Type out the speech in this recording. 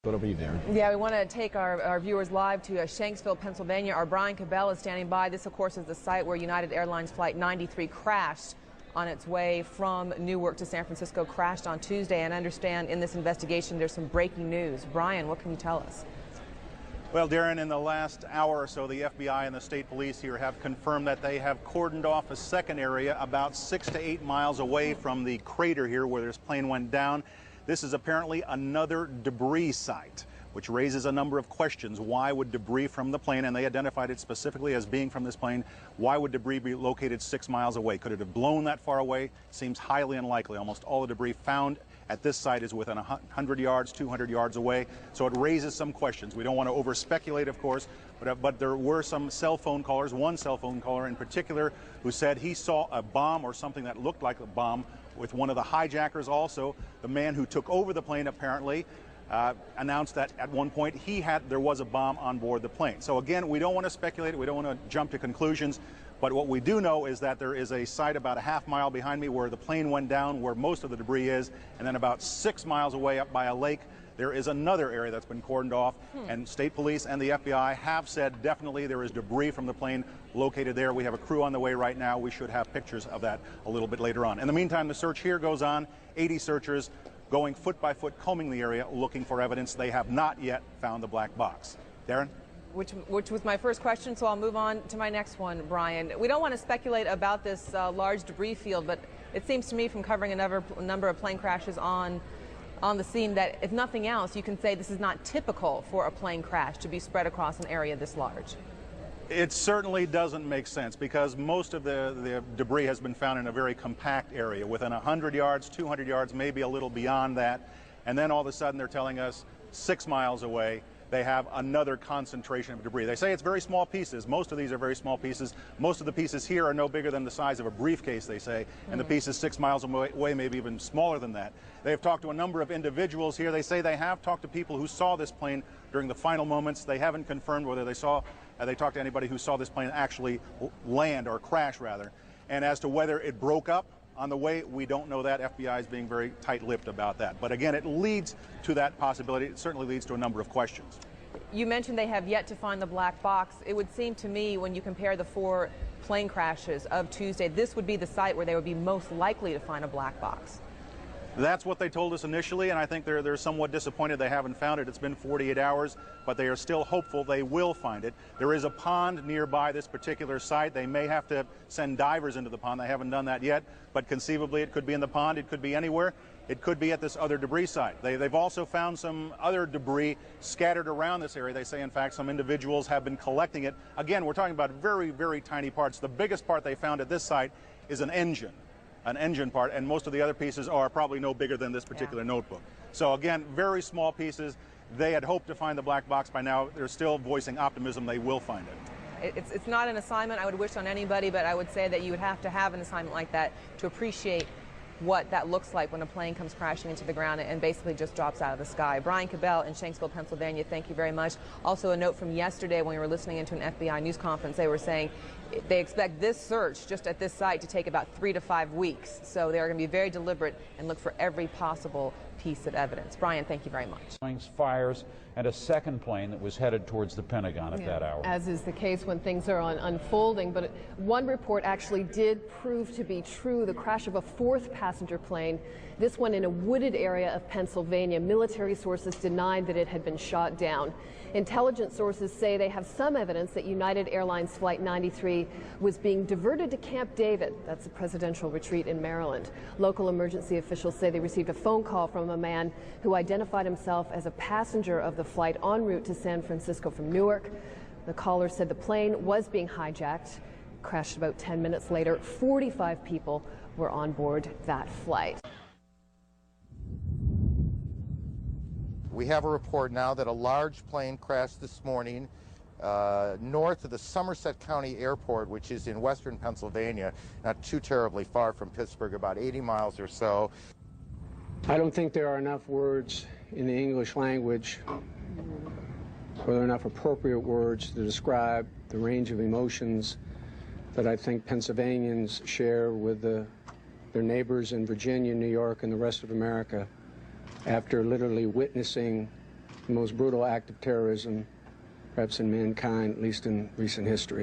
It'll be there. Yeah, we want to take our viewers live to Shanksville, Pennsylvania. Our Brian Cabell is standing by. This, of course, is the site where United Airlines Flight 93 crashed on its way from Newark to San Francisco, crashed on Tuesday. And I understand in this investigation there's some breaking news. Brian, what can you tell us? Well, Darren, in the last hour or so, the FBI and the state police here have confirmed that they have cordoned off a second area about 6 to 8 miles away from the crater here where this plane went down. This is apparently another debris site, which raises a number of questions. Why would debris from the plane, and they identified it specifically as being from this plane, why would debris be located 6 miles away? Could it have blown that far away? Seems highly unlikely. Almost all the debris found at this site is within 100 yards, 200 yards away. So it raises some questions. We don't want to over-speculate, of course, but there were some cell phone callers, one cell phone caller in particular, who said he saw a bomb or something that looked like a bomb with one of the hijackers. Also, the man who took over the plane apparently announced that at one point there was a bomb on board the plane. So again, we don't want to speculate, we don't want to jump to conclusions, but what we do know is that there is a site about a half mile behind me where the plane went down, where most of the debris is, and then about 6 miles away up by a lake, there is another area that's been cordoned off, and state police and the FBI have said definitely there is debris from the plane located there. We have a crew on the way right now. We should have pictures of that a little bit later on. In the meantime, the search here goes on. 80 searchers going foot by foot, combing the area, looking for evidence. They have not yet found the black box. Darren? Which was my first question, so I'll move on to my next one, Brian. We don't want to speculate about this large debris field, but it seems to me from covering a number of plane crashes on the scene that, if nothing else, you can say this is not typical for a plane crash to be spread across an area this large. It certainly doesn't make sense because most of the debris has been found in a very compact area within 100 yards, 200 yards, maybe a little beyond that. And then all of a sudden they're telling us 6 miles away they have another concentration of debris. They say it's very small pieces. Most of these are very small pieces. Most of the pieces here are no bigger than the size of a briefcase, they say, and the pieces 6 miles away, maybe even smaller than that. They have talked to a number of individuals here. They say they have talked to people who saw this plane during the final moments. They haven't confirmed whether they talked to anybody who saw this plane actually land, or crash rather. And as to whether it broke up on the way, we don't know that. FBI is being very tight-lipped about that. But again, it leads to that possibility. It certainly leads to a number of questions. You mentioned they have yet to find the black box. It would seem to me, when you compare the 4 plane crashes of Tuesday, this would be the site where they would be most likely to find a black box. That's what they told us initially, and I think they're somewhat disappointed they haven't found it. It's been 48 hours, but they are still hopeful they will find it. There is a pond nearby this particular site. They may have to send divers into the pond. They haven't done that yet, but conceivably it could be in the pond. It could be anywhere. It could be at this other debris site. They've also found some other debris scattered around this area. They say, in fact, some individuals have been collecting it. Again, we're talking about very, very tiny parts. The biggest part they found at this site is an engine part, and most of the other pieces are probably no bigger than this particular notebook. So again, very small pieces. They had hoped to find the black box by now. They're still voicing optimism they will find it. It's not an assignment I would wish on anybody, but I would say that you would have to have an assignment like that to appreciate what that looks like when a plane comes crashing into the ground and basically just drops out of the sky. Brian Cabell in Shanksville, Pennsylvania, thank you very much. Also, a note from yesterday when we were listening into an FBI news conference, they were saying they expect this search just at this site to take about 3 to 5 weeks. So they're going to be very deliberate and look for every possible piece of evidence. Brian, thank you very much. Fires and a second plane that was headed towards the Pentagon at that hour. As is the case when things are unfolding, but one report actually did prove to be true, the crash of a 4th passenger plane, this one in a wooded area of Pennsylvania. Military sources denied that it had been shot down. Intelligence sources say they have some evidence that United Airlines Flight 93 was being diverted to Camp David. That's a presidential retreat in Maryland. Local emergency officials say they received a phone call from a man who identified himself as a passenger of the flight en route to San Francisco from Newark. The caller said the plane was being hijacked, crashed about 10 minutes later. 45 people were on board that flight. We have a report now that a large plane crashed this morning north of the Somerset County Airport, which is in western Pennsylvania, not too terribly far from Pittsburgh, about 80 miles or so. I don't think there are enough words in the English language, or there are enough appropriate words to describe the range of emotions that I think Pennsylvanians share with their neighbors in Virginia, New York, and the rest of America after literally witnessing the most brutal act of terrorism, perhaps in mankind, at least in recent history.